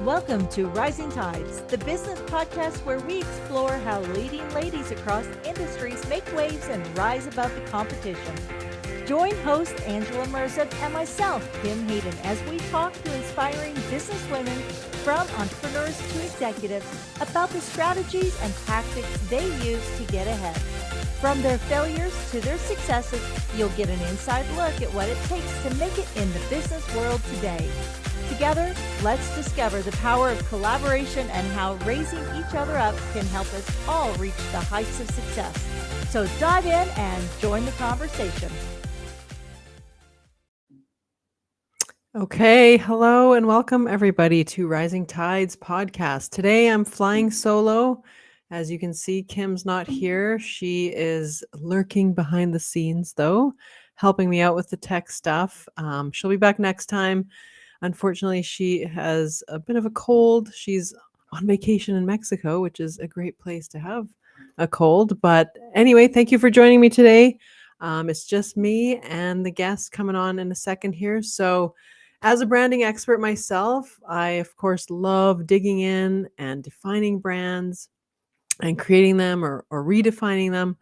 Welcome to Rising Tides, the business podcast where we explore how leading ladies across industries make waves and rise above the competition. Join host Angela Merza and myself, Kim Hayden, as we talk to inspiring business women from entrepreneurs to executives about the strategies and tactics they use to get ahead. From their failures to their successes, you'll get an inside look at what it takes to make it in the business world today. Together, let's discover the power of collaboration and how raising each other up can help us all reach the heights of success. So dive in and join the conversation. Okay, hello and welcome everybody to Rising Tides podcast. Today I'm flying solo. As you can see, Kim's not here. She is lurking behind the scenes though, helping me out with the tech stuff. She'll be back next time. Unfortunately, she has a bit of a cold. She's on vacation in Mexico, which is a great place to have a cold. But anyway, thank you for joining me today. It's just me and the guest coming on in a second here. So as a branding expert myself, I, of course, love digging in and defining brands and creating them or redefining them.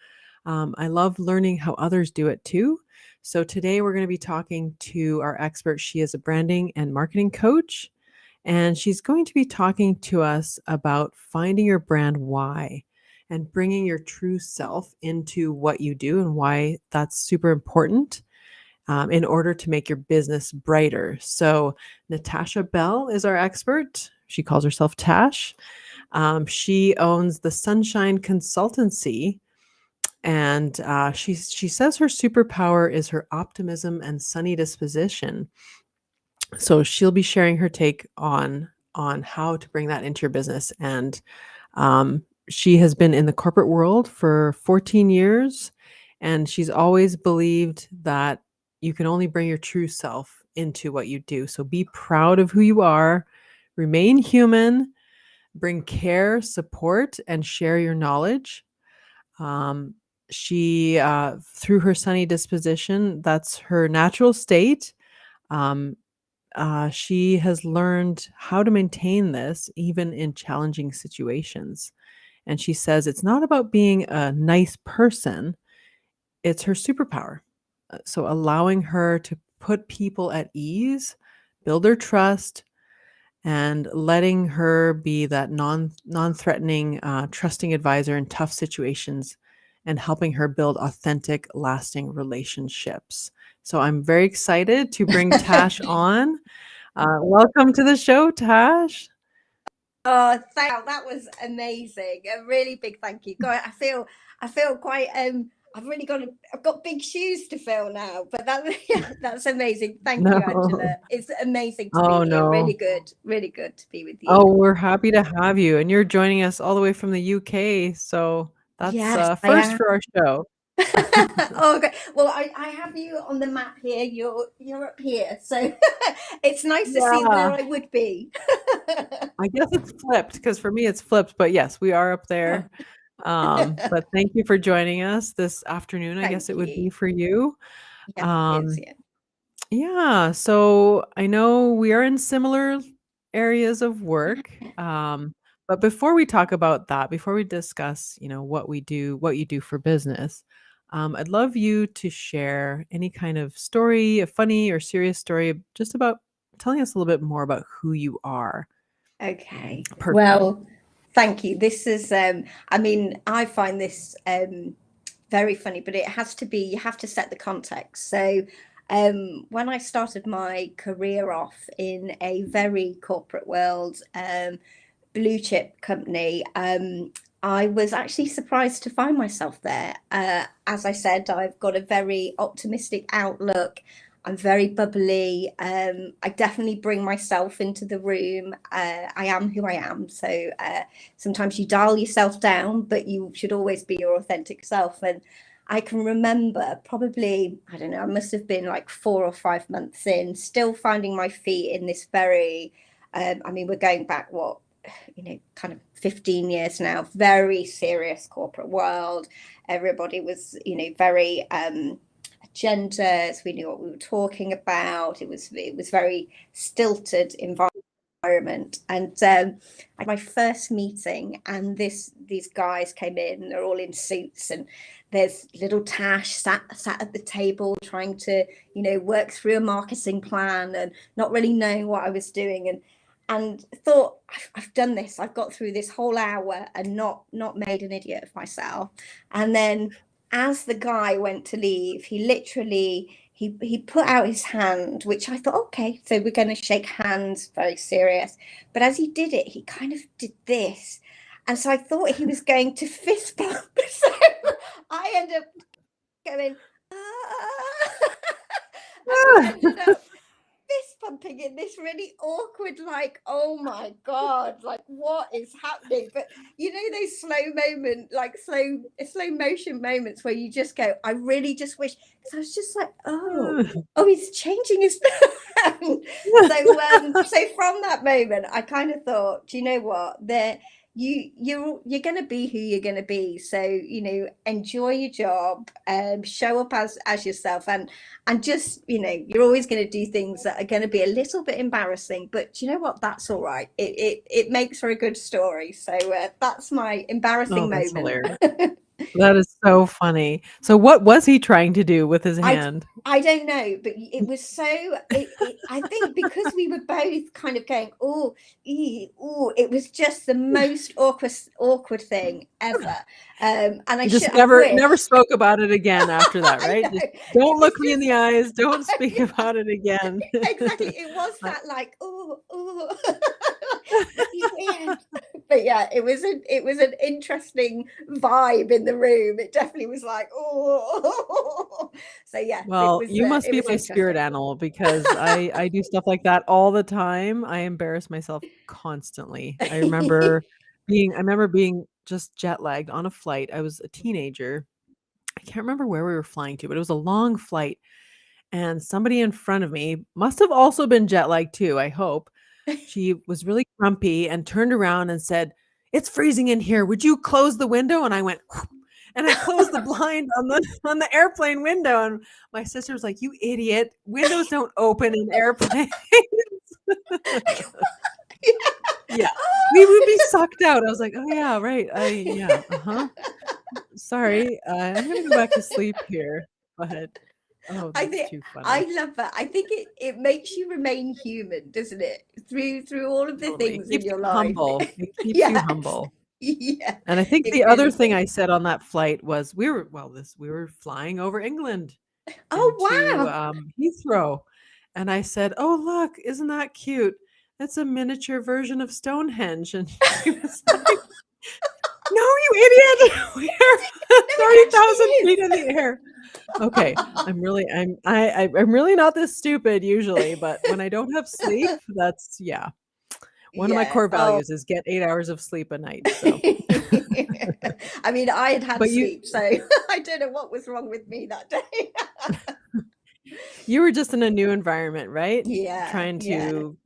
I love learning how others do it too. So today we're going to be talking to our expert. She is a branding and marketing coach, and she's going to be talking to us about finding your brand why and bringing your true self into what you do and why that's super important in order to make your business brighter. So Natasha Bell is our expert. She calls herself Tash. She owns the Sunshine Consultancy. And she says her superpower is her optimism and sunny disposition. So she'll be sharing her take on how to bring that into your business. And she has been in the corporate world for 14 years, and she's always believed that you can only bring your true self into what you do. So be proud of who you are, remain human, bring care, support, and share your knowledge. She, through her sunny disposition, that's her natural state. She has learned how to maintain this even in challenging situations. And she says it's not about being a nice person, it's her superpower. So allowing her to put people at ease, build their trust, and letting her be that non-threatening, trusting advisor in tough situations and helping her build authentic, lasting relationships. So I'm very excited to bring Tash on. Welcome to the show, Tash. Oh, that was amazing. A really big thank you. God, I feel quite I've got big shoes to fill now, but that's amazing. Thank you, Angela. It's amazing to be here. Really good to be with you. Oh, we're happy to have you. And you're joining us all the way from the UK. So that's first for our show. Oh, okay. Well, I have you on the map here. You're up here, so it's nice to see where I would be. I guess it's flipped because for me it's flipped, but yes, we are up there. But thank you for joining us this afternoon. I guess it would be for you. Yeah, it is, yeah. Yeah. So I know we are in similar areas of work. But before we talk about that, before we discuss, what we do, what you do for business, I'd love you to share any kind of story, a funny or serious story, just about telling us a little bit more about who you are. Okay. Well, thank you. This is, I find this very funny, but it has to be, you have to set the context. So when I started my career off in a very corporate world, blue chip company, I was actually surprised to find myself there. As I said, I've got a very optimistic outlook. I'm very bubbly. I definitely bring myself into the room. I am who I am. So sometimes you dial yourself down, but you should always be your authentic self. And I can remember probably, I don't know, I must have been like 4 or 5 months in, still finding my feet in this very, we're going back, kind of 15 years now, very serious corporate world. Everybody was, very agendas. We knew what we were talking about. It was very stilted environment. environment. And my first meeting, and these guys came in, they're all in suits, and there's little Tash sat at the table trying to, work through a marketing plan and not really knowing what I was doing, and thought, I've done this, I've got through this whole hour and not made an idiot of myself. And then as the guy went to leave, he literally he put out his hand, which I thought, okay, so we're going to shake hands, very serious. But as he did it, he kind of did this. And so I thought he was going to fist bump. So I ended up going, and ended up fist bumping in this really awkward, like, oh my God, like what is happening? But those slow motion moments where you just go, I really just wish, because I was just like, oh, he's changing his so from that moment I kind of thought, do you know what, you're going to be who you're going to be, so enjoy your job, show up as yourself, and just you're always going to do things that are going to be a little bit embarrassing, but you know what, that's all right. It makes for a good story. So that's my embarrassing moment. Hilarious. That is so funny. So what was he trying to do with his hand? I don't know, but it was so, I think because we were both kind of going, oh, it was just the most awkward thing ever. And I just never spoke about it again after that, right? Just, don't look me in the eyes. Don't speak about it again. Exactly. It was that like, but yeah, it was an interesting vibe in the room. It definitely was like, so yeah. Well, you must be my spirit animal, because I do stuff like that all the time. I embarrass myself constantly. I remember being just jet lagged on a flight. I was a teenager. I can't remember where we were flying to, but it was a long flight. And somebody in front of me must have also been jet lagged too, I hope. She was really grumpy and turned around and said, "It's freezing in here. Would you close the window?" And I went, and I closed the blind on the airplane window. And my sister was like, "You idiot. Windows don't open in airplanes." Yeah. We would be sucked out. I was like, "Oh yeah, right. Sorry. I'm going to go back to sleep here." But that's too funny. I love that. I think it makes you remain human, doesn't it? Through all of the things in your life. Humble. It keeps you humble. Yeah. And I think the other thing I said on that flight was we were flying over England. Oh wow. Heathrow. And I said, "Oh look, isn't that cute? That's a miniature version of Stonehenge." And she was like, "No, you idiot. We're 30,000 feet in the air." Okay, I'm really not this stupid usually, but when I don't have sleep, that's one of my core values is get 8 hours of sleep a night. So. I mean, I had sleep, so I don't know what was wrong with me that day. You were just in a new environment, right? Yeah. Trying to,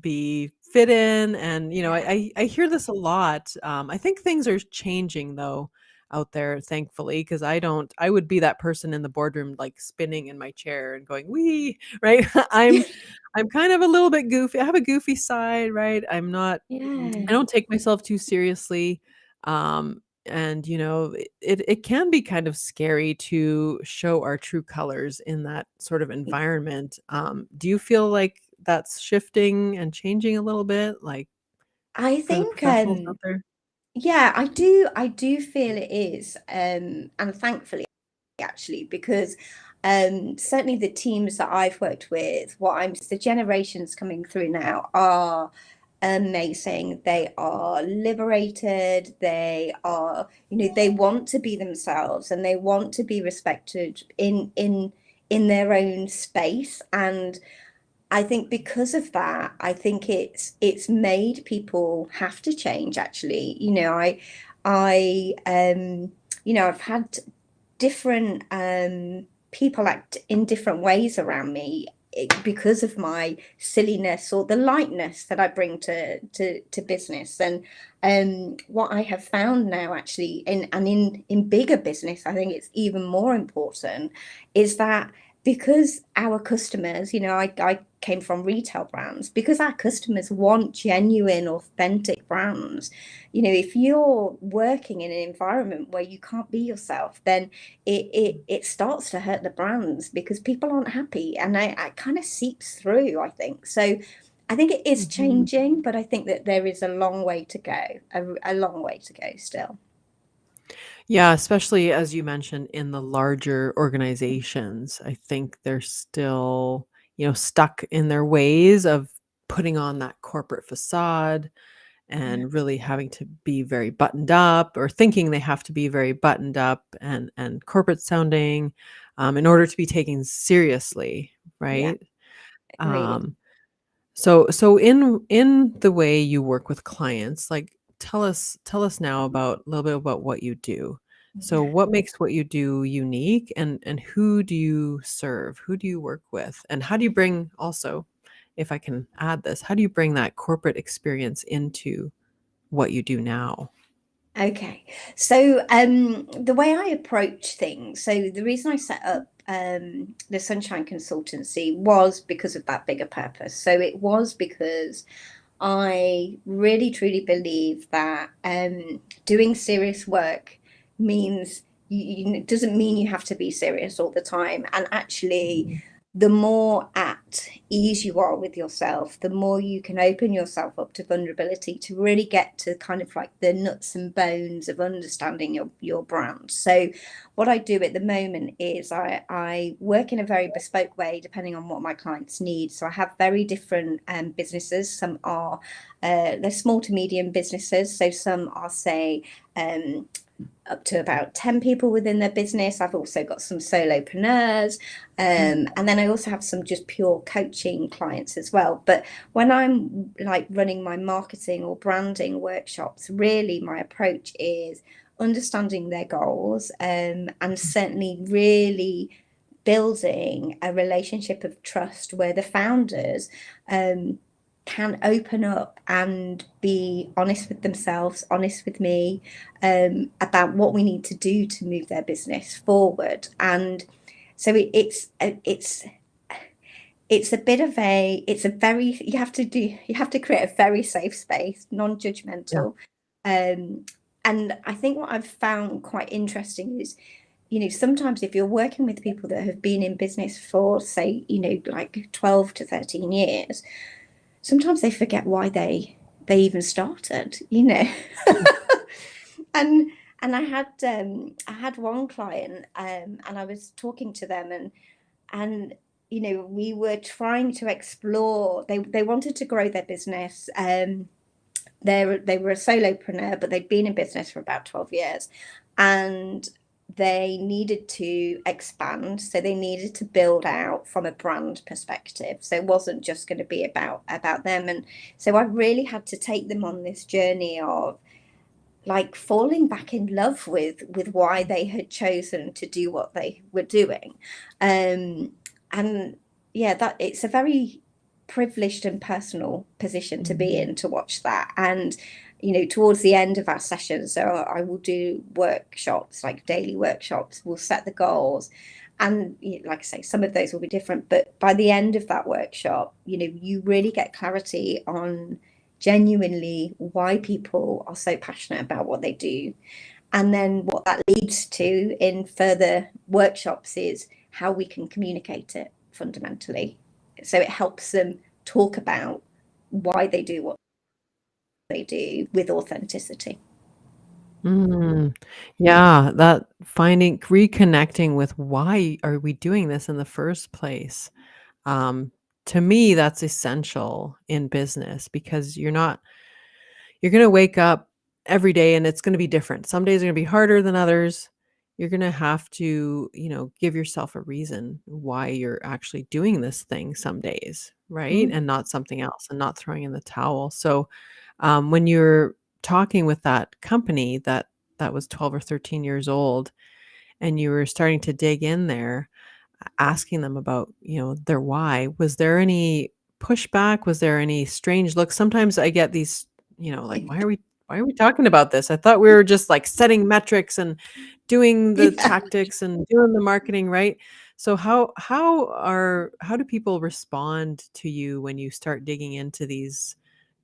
be fit in. And, I hear this a lot. I think things are changing though out there, thankfully, because I would be that person in the boardroom, like spinning in my chair and going, wee, right? I'm kind of a little bit goofy. I have a goofy side, right? I don't take myself too seriously. And it can be kind of scary to show our true colors in that sort of environment. Do you feel like that's shifting and changing a little bit, like I for the think professionals out there? Yeah, I do feel it is, and thankfully actually, because certainly the teams that I've worked with, the generations coming through now are amazing. They are liberated. They are, they want to be themselves and they want to be respected in their own space. And I think because of that, I think it's made people have to change. Actually, I've had different people act in different ways around me because of my silliness or the lightness that I bring to business. And what I have found now, actually, in bigger business, I think it's even more important, is that because our customers, I came from retail brands, because our customers want genuine, authentic brands. If you're working in an environment where you can't be yourself, then it starts to hurt the brands, because people aren't happy, and it kind of seeps through, I think. So I think it is changing, but I think that there is a long way to go, a long way to go still. Yeah, especially as you mentioned in the larger organizations, I think they're still, stuck in their ways of putting on that corporate facade and really having to be very buttoned up, or thinking they have to be very buttoned up and corporate sounding, in order to be taken seriously, Yeah, right? really. Um, so in the way you work with clients, like tell us now about a little bit about what you do. So what makes what you do unique, and who do you serve? Who do you work with? And how do you bring also, if I can add this, how do you bring that corporate experience into what you do now? Okay. So the way I approach things, so the reason I set up the Sunshine Consultancy was because of that bigger purpose. So it was because I really truly believe that doing serious work means it doesn't mean you have to be serious all the time. And actually, the more at ease you are with yourself, the more you can open yourself up to vulnerability, to really get to kind of like the nuts and bones of understanding your brand. So what I do at the moment is I work in a very bespoke way depending on what my clients need. So I have very different businesses. Some are they're small to medium businesses. So some are, say, up to about 10 people within their business. I've also got some solopreneurs. And then I also have some just pure coaching clients as well. But when I'm like running my marketing or branding workshops, really my approach is understanding their goals, and certainly really building a relationship of trust where the founders can open up and be honest with themselves, honest with me, about what we need to do to move their business forward. And so it's a bit of it's a very, you have to create a very safe space, Yeah. non-judgmental. And I think what I've found quite interesting is, sometimes if you're working with people that have been in business for, say, like 12 to 13 years, sometimes they forget why they even started, and I had one client, and I was talking to them, and we were trying to explore, they wanted to grow their business. They were a solopreneur, but they'd been in business for about 12 years, and they needed to expand. So they needed to build out from a brand perspective. So it wasn't just going to be about them. And so I really had to take them on this journey of like falling back in love with why they had chosen to do what they were doing. And yeah, that it's a very privileged and personal position to be in, to watch that. And towards the end of our sessions, so I will do workshops, like daily workshops. We'll set the goals, and like I say, some of those will be different, but by the end of that workshop, you really get clarity on genuinely why people are so passionate about what they do. And then what that leads to in further workshops is how we can communicate it fundamentally. So it helps them talk about why they do what they do with authenticity. Yeah, that reconnecting with why are we doing this in the first place? Um, to me, that's essential in business, because you're going to wake up every day and it's going to be different. Some days are going to be harder than others. You're going to have to, give yourself a reason why you're actually doing this thing some days, right? Mm. And not something else, and not throwing in the towel. So, when you're talking with that company that was 12 or 13 years old, and you were starting to dig in there, asking them about, their why, was there any pushback? Was there any strange looks? Sometimes I get these, like, why are we talking about this? I thought we were just like setting metrics and doing the Yeah. tactics and doing the marketing, right? So how do people respond to you when you start digging into these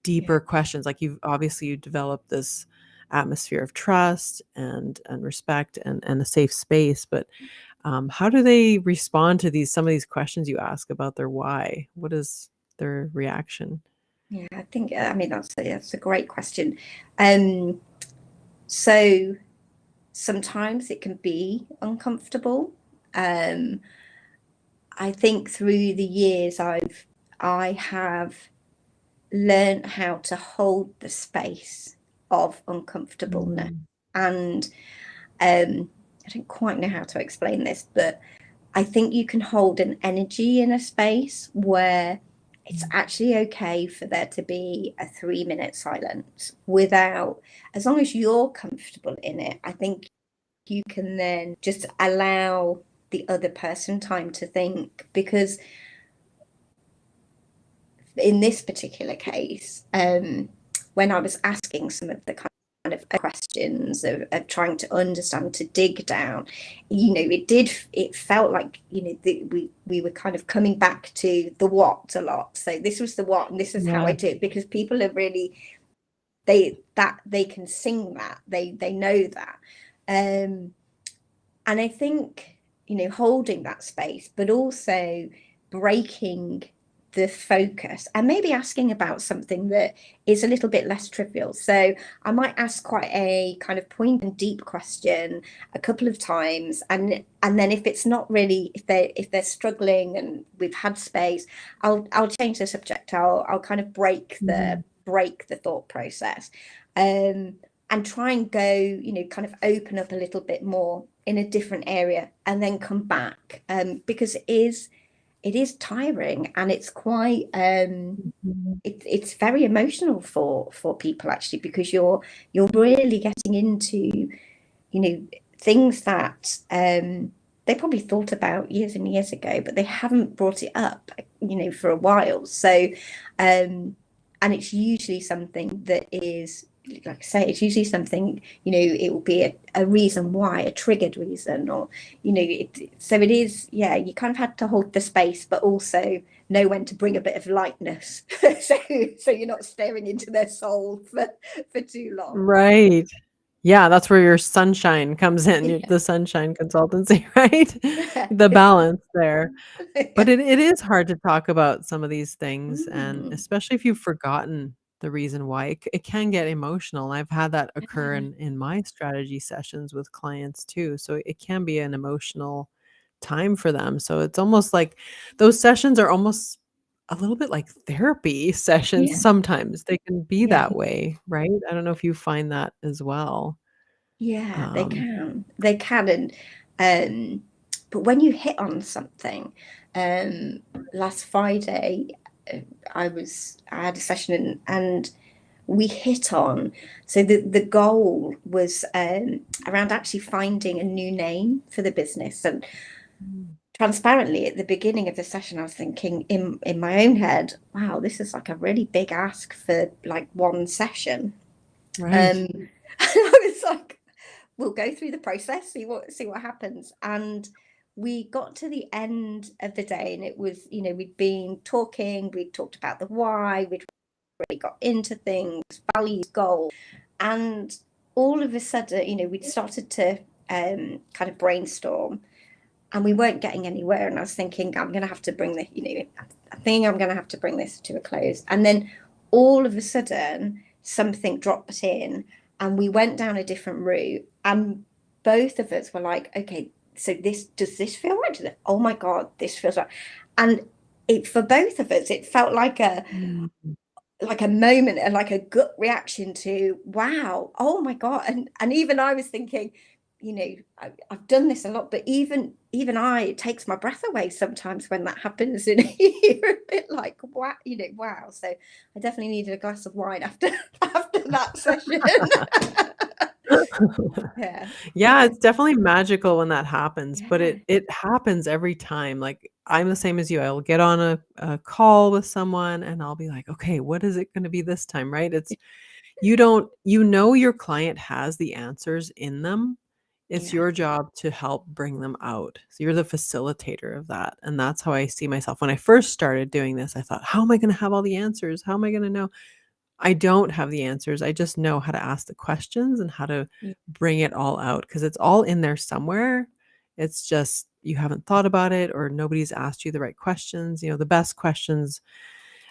deeper questions? Like you developed this atmosphere of trust and respect and a safe space, but how do they respond to some of these questions you ask about their why? What is their reaction? Yeah, I think, I mean, that's a great question. So sometimes it can be uncomfortable. I think through the years I have learned how to hold the space of uncomfortableness. Mm. And I don't quite know how to explain this, but I think you can hold an energy in a space where it's actually okay for there to be a 3-minute silence without, as long as you're comfortable in it, I think you can then just allow the other person time to think. Because in this particular case, when I was asking some of the kind of questions of trying to understand, to dig down, it felt like, we were kind of coming back to the what a lot. So this was the what, and this is how I Yeah. do it, because people are really, they can sing that, they know that. And I think, holding that space, but also breaking the focus and maybe asking about something that is a little bit less trivial. So I might ask quite a kind of point and deep question a couple of times, and then if it's not really, if they're struggling and we've had space, I'll change the subject. I'll kind of break the thought process, and try and go, kind of open up a little bit more in a different area, and then come back, because it is tiring, and it's quite it's very emotional for people, actually, because you're really getting into, things that they probably thought about years and years ago, but they haven't brought it up, for a while. So and it's usually something that is, like I say, it's usually something, it will be a reason why, a triggered reason, or, so it is, yeah, you kind of had to hold the space, but also know when to bring a bit of lightness. so you're not staring into their soul for too long. Right. Yeah, that's where your sunshine comes in, Yeah. the sunshine consultancy, right? The balance there. But it is hard to talk about some of these things, and especially if you've forgotten the reason why, it can get emotional. I've had that occur in my strategy sessions with clients too. So it can be an emotional time for them. So it's almost like those sessions are almost a little bit like therapy sessions Yeah. sometimes. They can be Yeah. that way, right? I don't know if you find that as well. Yeah, they Um, can. They can. But when you hit on something, um, last Friday, uh, I had a session, and we hit on. So the goal was around actually finding a new name for the business. And transparently, at the beginning of the session, I was thinking in my own head, wow, this is like a really big ask for like one session. right. And I was like, we'll go through the process, see what happens. And we got to the end of the day, and it was, we'd been talking, we talked about the why, we'd really got into things, values, goals, and all of a sudden, we'd started to kind of brainstorm, and we weren't getting anywhere. And I was thinking, I'm going to have to bring the, I think I'm going to have to bring this to a close. And then all of a sudden, something dropped in, and we went down a different route. And both of us were like, okay, so does this feel right? Oh my God, this feels right. And for both of us, it felt like a Mm. moment, and like a gut reaction to, wow, oh my God. And even I was thinking, I've done this a lot, but even it takes my breath away sometimes when that happens, and you're a bit like, wow, wow. So I definitely needed a glass of wine after that session. Yeah. Yeah, it's definitely magical when that happens, but it happens every time. Like, I'm the same as you. I'll get on a call with someone and I'll be like, "Okay, what is it gonna be this time?" Right? It's you know your client has the answers in them. It's your job to help bring them out. So you're the facilitator of that. And that's how I see myself. When I first started doing this, I thought, how am I going to have all the answers? How am I going to know? I don't have the answers. I just know how to ask the questions and how to bring it all out, because it's all in there somewhere. It's just you haven't thought about it, or nobody's asked you the right questions. You know, the best questions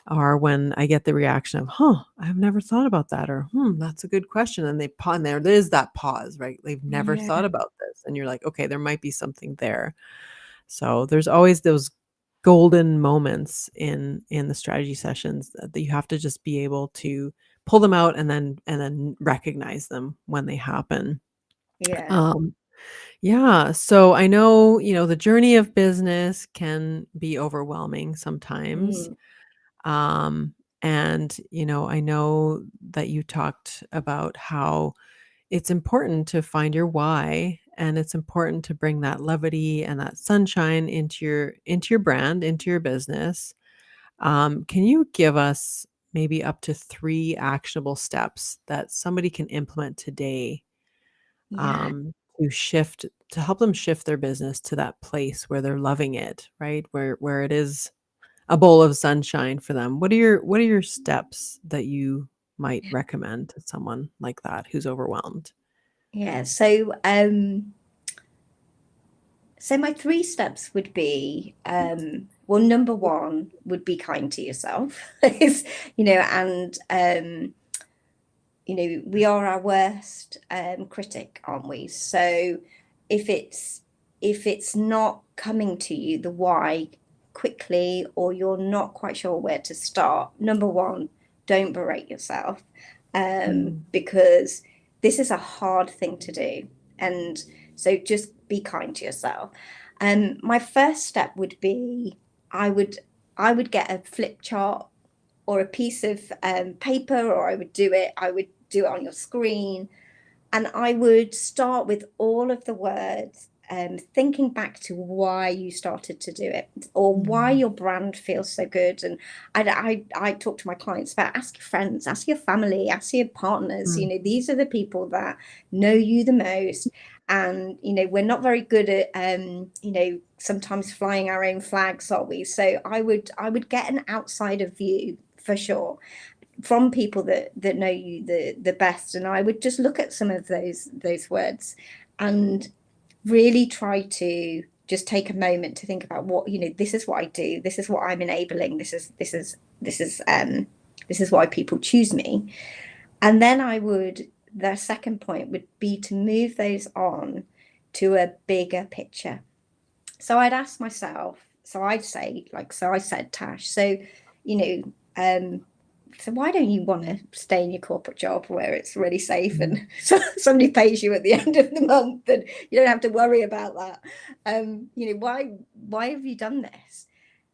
are when I get the reaction of, I've never thought about that, or that's a good question. And they pause, and there is that pause, right? They've never thought about this. And you're like, okay, there might be something there. So there's always those golden moments in the strategy sessions that you have to just be able to pull them out and then recognize them when they happen. So I know, the journey of business can be overwhelming sometimes. And I know that you talked about how it's important to find your why, and it's important to bring that levity and that sunshine into your brand, into your business. Can you give us maybe up to 3 actionable steps that somebody can implement today, to help them shift their business to that place where they're loving it, right? Where it is a bowl of sunshine for them. What are your steps that you might recommend to someone like that who's overwhelmed? So my 3 steps would be, well, number 1 would be kind to yourself. And we are our worst critic, aren't we? So if it's not coming to you, the why, quickly, or you're not quite sure where to start, number 1, don't berate yourself, because this is a hard thing to do. And so just be kind to yourself. My first step would be, I would get a flip chart or a piece of paper, or I would do it on your screen, and I would start with all of the words, thinking back to why you started to do it, or why your brand feels so good. And I talk to my clients about, ask your friends, ask your family, ask your partners. These are the people that know you the most. And we're not very good at sometimes flying our own flags, are we? So I would get an outsider view for sure, from people that know you the best. And I would just look at some of those words and really try to just take a moment to think about what, this is what I do, this is what I'm enabling, this is why people choose me. And then the second point would be to move those on to a bigger picture. So I'd ask myself, I said, Tash, so so why don't you want to stay in your corporate job where it's really safe and somebody pays you at the end of the month and you don't have to worry about that? Why have you done this?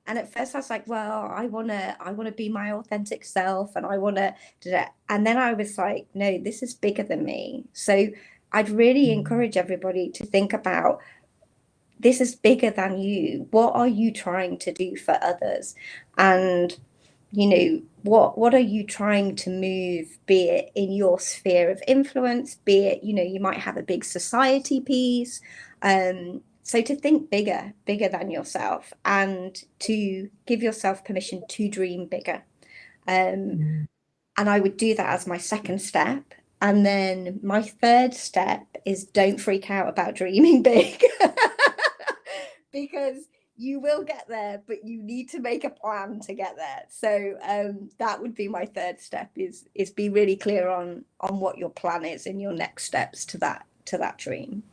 And at first I was like, well, I want to be my authentic self, and I want to do that. And then I was like, no, this is bigger than me. So I'd really encourage everybody to think about, this is bigger than you. What are you trying to do for others? And what are you trying to move, be it in your sphere of influence, be it, you might have a big society piece. So to think bigger than yourself, and to give yourself permission to dream bigger. And I would do that as my second step. And then my third step is, don't freak out about dreaming big. Because you will get there, but you need to make a plan to get there. So that would be my third step, is be really clear on what your plan is and your next steps to that dream.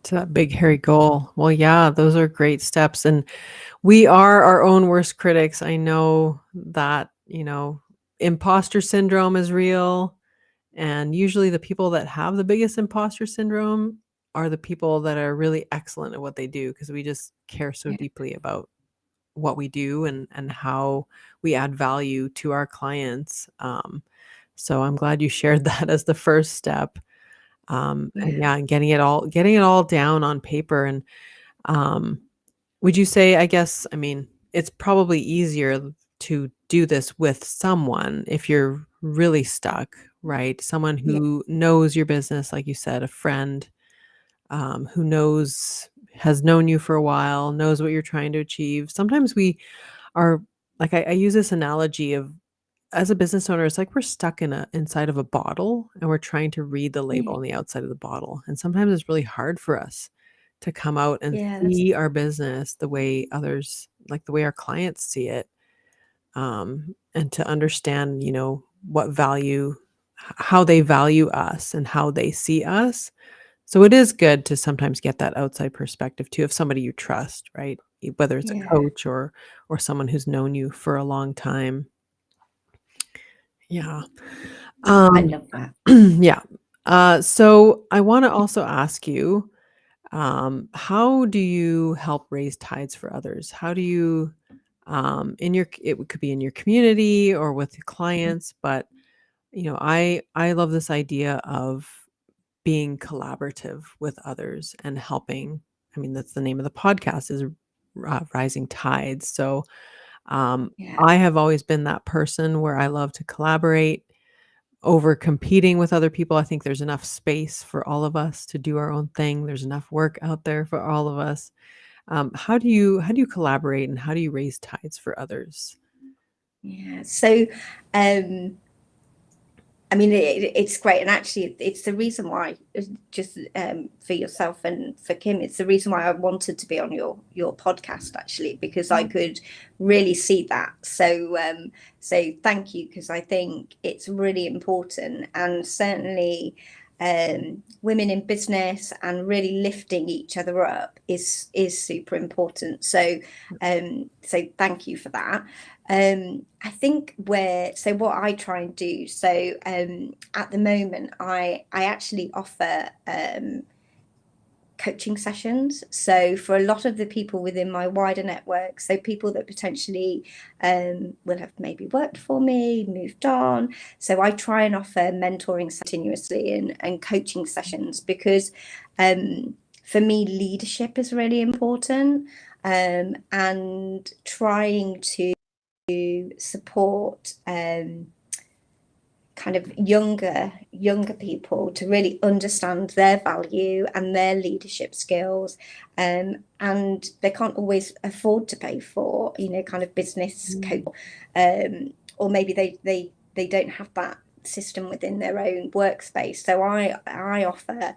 To that big, hairy goal. Well, yeah, those are great steps. And we are our own worst critics. I know that, imposter syndrome is real. And usually the people that have the biggest imposter syndrome are the people that are really excellent at what they do, because we just care so deeply about what we do and how we add value to our clients. So I'm glad you shared that as the first step. And getting it all down on paper. And would you say, it's probably easier to do this with someone if you're really stuck, right? Someone who knows your business, like you said, a friend. who has known you for a while, knows what you're trying to achieve. Sometimes we are like, I use this analogy of, as a business owner, it's like we're stuck inside of a bottle and we're trying to read the label Yeah, on the outside of the bottle. And sometimes it's really hard for us to come out and yeah, that's see our business the way others, like the way our clients see it, and to understand, what value, how they value us and how they see us. So it is good to sometimes get that outside perspective too of somebody you trust, right? Whether it's a yeah. coach or someone who's known you for a long time. Yeah. I Um, love that. yeah. So I want to also ask you, how do you help raise tides for others? How do you, it could be in your community or with your clients, but I love this idea of being collaborative with others and helping. I mean, that's the name of the podcast, is Rising Tides. So Yeah, I have always been that person where I love to collaborate over competing with other people. I think there's enough space for all of us to do our own thing. There's enough work out there for all of us. How do you collaborate and how do you raise tides for others? yeah. So, um, I mean, it's great, and actually, it's the reason why, just for yourself and for Kim, it's the reason why I wanted to be on your podcast, actually, because I could really see that. So thank you, because I think it's really important, and certainly, women in business and really lifting each other up is super important. So thank you for that. I think what I try and do. So at the moment, I actually offer coaching sessions. So for a lot of the people within my wider network, so people that potentially will have maybe worked for me, moved on. So I try and offer mentoring continuously and coaching sessions because for me, leadership is really important, and trying to support kind of younger people to really understand their value and their leadership skills, and they can't always afford to pay for kind of business coach, or maybe they don't have that system within their own workspace. So I offer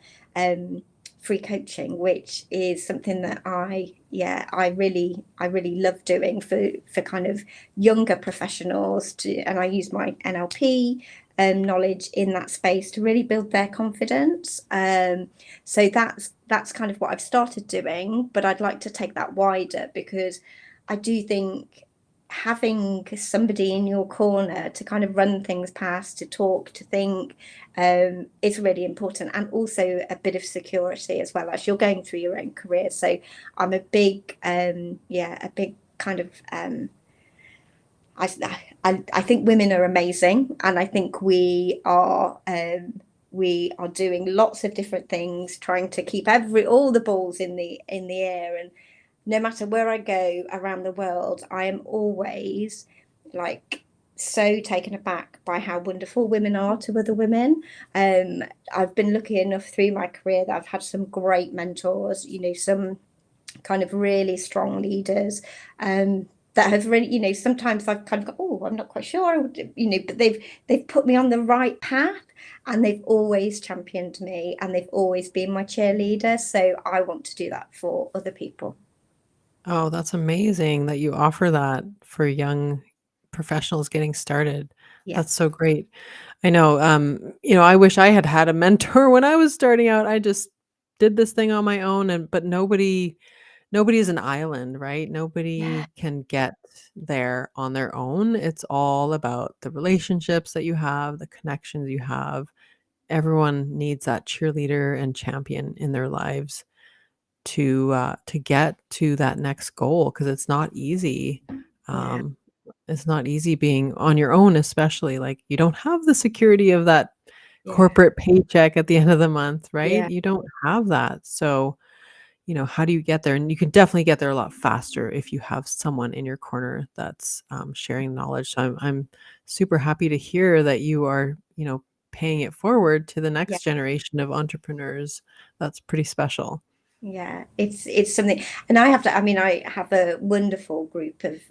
free coaching, which is something that I really love doing for kind of younger professionals and I use my NLP knowledge in that space to really build their confidence. So that's kind of what I've started doing, but I'd like to take that wider because I do think having somebody in your corner to kind of run things past, to talk, to think, is really important, and also a bit of security as well as you're going through your own career. So I'm a big a big kind of I think women are amazing, and I think we are doing lots of different things, trying to keep all the balls in the air. And no matter where I go around the world, I am always like so taken aback by how wonderful women are to other women. I've been lucky enough through my career that I've had some great mentors, some kind of really strong leaders, that have really, sometimes I've kind of got, oh, I'm not quite sure, but they've put me on the right path, and they've always championed me, and they've always been my cheerleader. So I want to do that for other people. Oh, that's amazing that you offer that for young professionals getting started. Yeah, That's so great. I know, I wish I had had a mentor when I was starting out. I just did this thing on my own, but nobody is an island, right? yeah, Nobody can get there on their own. It's all about the relationships that you have, the connections you have. Everyone needs that cheerleader and champion in their lives to get to that next goal, because it's not easy. yeah, Um, it's not easy being on your own, especially like you don't have the security of that yeah, corporate paycheck at the end of the month, right? yeah, You don't have that. So, how do you get there? And you can definitely get there a lot faster if you have someone in your corner that's sharing knowledge. So I'm super happy to hear that you are, paying it forward to the Yeah. next generation of entrepreneurs. That's pretty special. Yeah, it's something, and I have to. I mean, I have a wonderful group of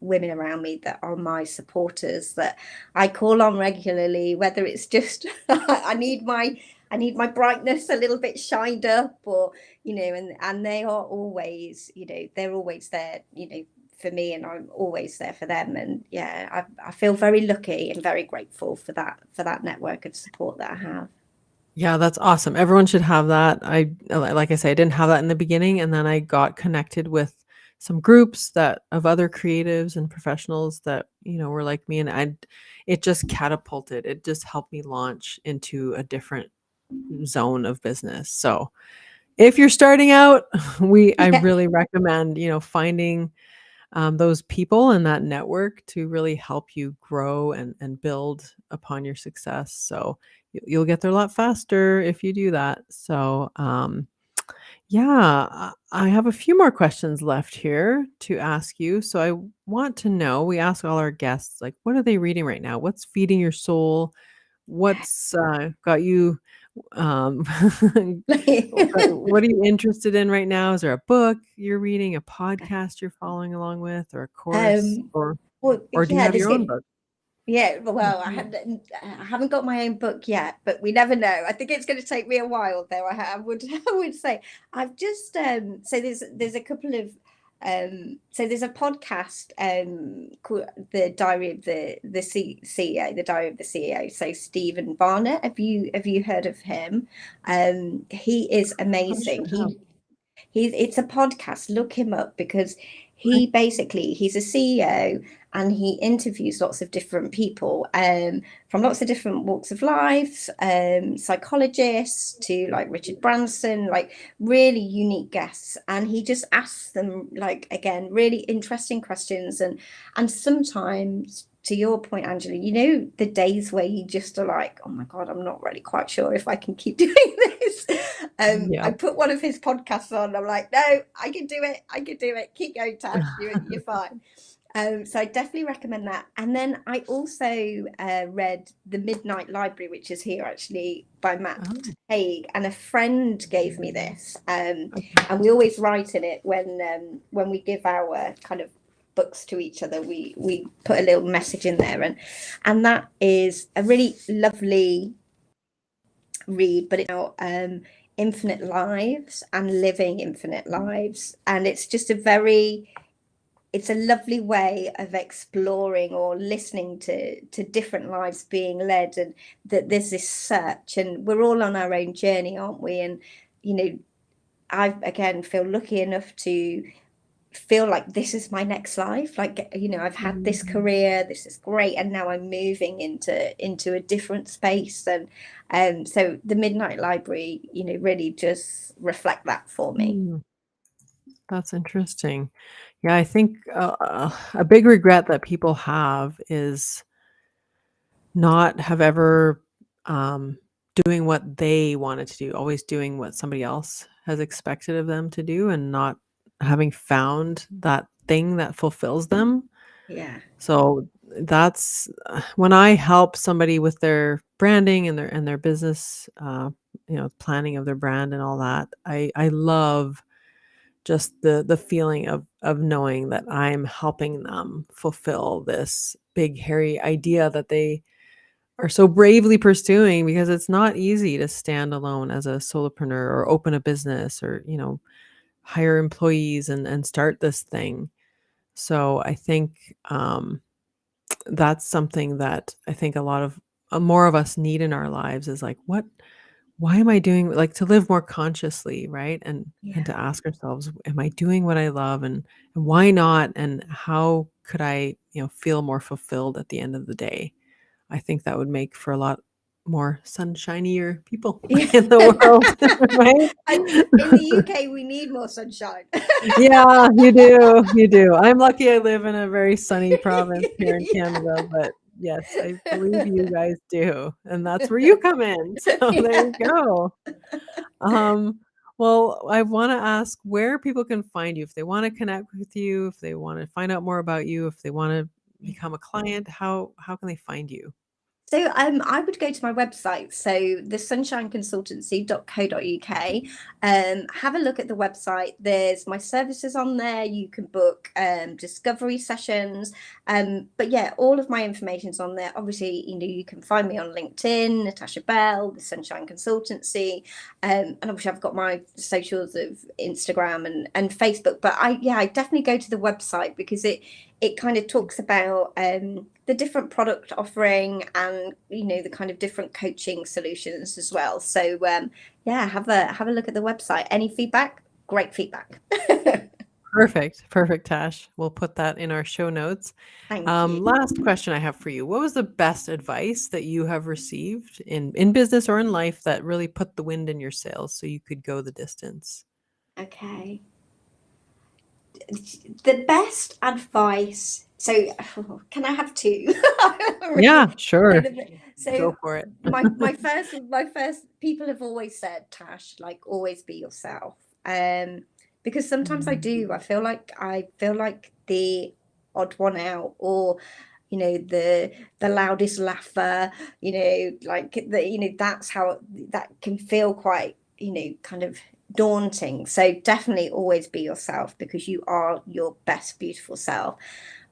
women around me that are my supporters that I call on regularly. Whether it's just I need my brightness a little bit shined up, or and they are always, they're always there, for me, and I'm always there for them. And yeah, I feel very lucky and very grateful for that network of support that I have. Yeah, that's awesome. Everyone should have that. Like I say, I didn't have that in the beginning, and then I got connected with some groups that of other creatives and professionals that, were like me, and it just catapulted. It just helped me launch into a different zone of business. So, if you're starting out, I really recommend, finding those people and that network to really help you grow and build upon your success. So you'll get there a lot faster if you do that. So I have a few more questions left here to ask you. So I want to know, we ask all our guests, like, what are they reading right now? What's feeding your soul? What's got you what are you interested in right now? Is there a book you're reading, a podcast you're following along with, or a course, or Well, do you have your own book? Yeah, well, I haven't got my own book yet, but we never know. I think it's going to take me a while, though. I would say I've just so there's a couple of so there's a podcast called The Diary of the CEO, The Diary of the CEO. So Stephen Barnett, have you heard of him? He is amazing. It's a podcast. Look him up, because he's a CEO, and he interviews lots of different people from lots of different walks of life, psychologists to like Richard Branson, like really unique guests, and he just asks them, like, again, really interesting questions, and sometimes, to your point, Angela, the days where you just are like, oh my God, I'm not really quite sure if I can keep doing this. I put one of his podcasts on. I'm like, no, I can do it. Keep going, Tash. You're fine. So I definitely recommend that. And then I also read The Midnight Library, which is here actually, by Matt Haig, and a friend gave me this. And we always write in it when we give our kind of books to each other. We put a little message in there, and that is a really lovely read, but it's about infinite lives and living infinite lives, and it's just it's a lovely way of exploring or listening to different lives being led, and that there's this search, and we're all on our own journey, aren't we? And I again feel lucky enough to feel like this is my next life. Like, I've had this career, this is great, and now I'm moving into a different space. And so the Midnight Library, really just reflect that for me. That's interesting. Yeah, I think a big regret that people have is not have ever doing what they wanted to do, always doing what somebody else has expected of them to do, and not having found that thing that fulfills them. Yeah. So that's when I help somebody with their branding and their business, planning of their brand and all that. I love just the feeling of knowing that I'm helping them fulfill this big hairy idea that they are so bravely pursuing, because it's not easy to stand alone as a solopreneur or open a business or, hire employees and start this thing. So I think that's something that I think a lot of more of us need in our lives, is like, why am I doing, like, to live more consciously, right? And to ask ourselves, am I doing what I love, and why not? And how could I, feel more fulfilled at the end of the day? I think that would make for a lot more sunshinier people in the world, right? In the UK, we need more sunshine. Yeah, you do. You do. I'm lucky I live in a very sunny province here in Canada, but yes, I believe you guys do. And that's where you come in. So there you go. Well, I want to ask where people can find you if they want to connect with you, if they want to find out more about you, if they want to become a client, how can they find you? So I would go to my website, so thesunshineconsultancy.co.uk. Have a look at the website. There's my services on there. You can book discovery sessions. But yeah, all of my information's on there. Obviously, you can find me on LinkedIn, Natasha Bell, the Sunshine Consultancy. And obviously I've got my socials of Instagram and Facebook. But I definitely go to the website because it kind of talks about the different product offering and the kind of different coaching solutions as well. So have a look at the website. Any feedback? Great feedback. Perfect, Tash. We'll put that in our show notes. Thank you. Last question I have for you. What was the best advice that you have received in business or in life that really put the wind in your sails so you could go the distance? Okay. The best advice. So can I have two? Yeah, sure. So go for it. my first people have always said, Tash, like always be yourself. Because sometimes I do. I feel like the odd one out, or the loudest laugher, that's how that can feel quite kind of daunting. So definitely always be yourself, because you are your best beautiful self.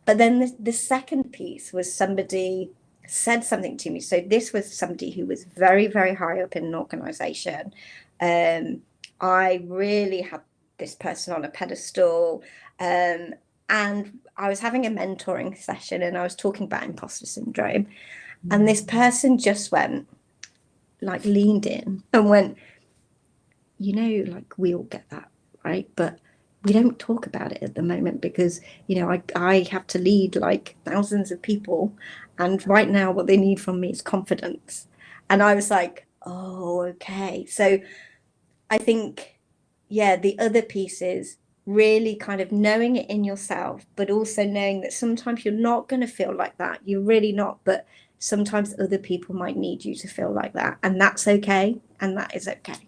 But then the second piece was somebody said something to me. So this was somebody who was very, very high up in an organization. I really had this person on a pedestal, and I was having a mentoring session and I was talking about imposter syndrome, and this person just leaned in and went, we all get that, right? But we don't talk about it at the moment because, I have to lead thousands of people. And right now what they need from me is confidence. And I was like, oh, okay. So I think, the other piece is really kind of knowing it in yourself, but also knowing that sometimes you're not going to feel like that. You're really not. But sometimes other people might need you to feel like that. And that's okay. And that is okay.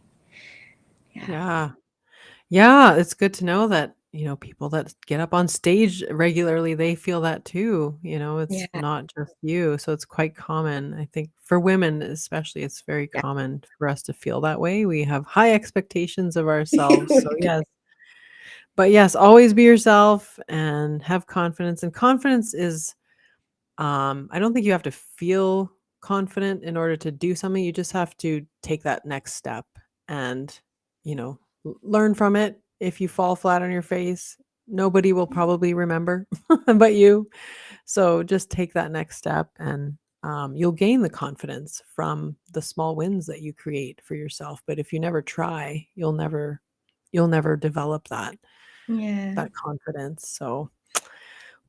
Yeah, it's good to know that, people that get up on stage regularly, they feel that too. It's not just you. So it's quite common. I think for women especially, it's very common for us to feel that way. We have high expectations of ourselves. So yes. But yes, always be yourself and have confidence. And confidence is, I don't think you have to feel confident in order to do something. You just have to take that next step and, learn from it. If you fall flat on your face, nobody will probably remember but you. So just take that next step, and you'll gain the confidence from the small wins that you create for yourself. But if you never try, you'll never develop that confidence. So,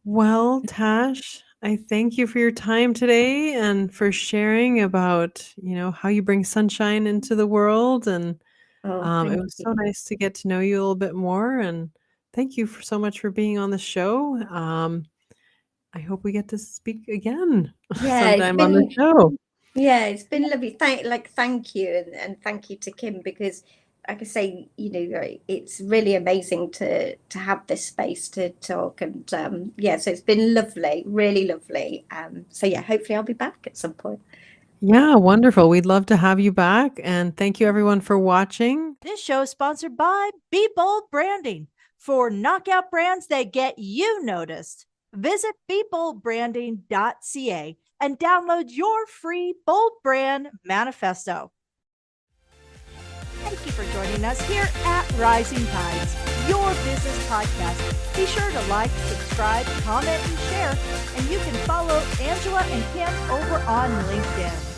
well, Tash, I thank you for your time today and for sharing about, how you bring sunshine into the world. And it was so nice to get to know you a little bit more. And thank you so much for being on the show. I hope we get to speak again sometime on the show. Yeah, it's been lovely. Thank you, and thank you to Kim, because like I say, it's really amazing to have this space to talk, and so it's been lovely, really lovely. So hopefully I'll be back at some point. Yeah, wonderful. We'd love to have you back. And thank you everyone for watching. This show is sponsored by Be Bold Branding, for knockout brands that get you noticed. Visit BeBoldBranding.ca and download your free Bold Brand Manifesto. Thank you for joining us here at Rising Tides, your business podcast. Be sure to like, subscribe, comment, and share. And you can follow Angela and Kim over on LinkedIn.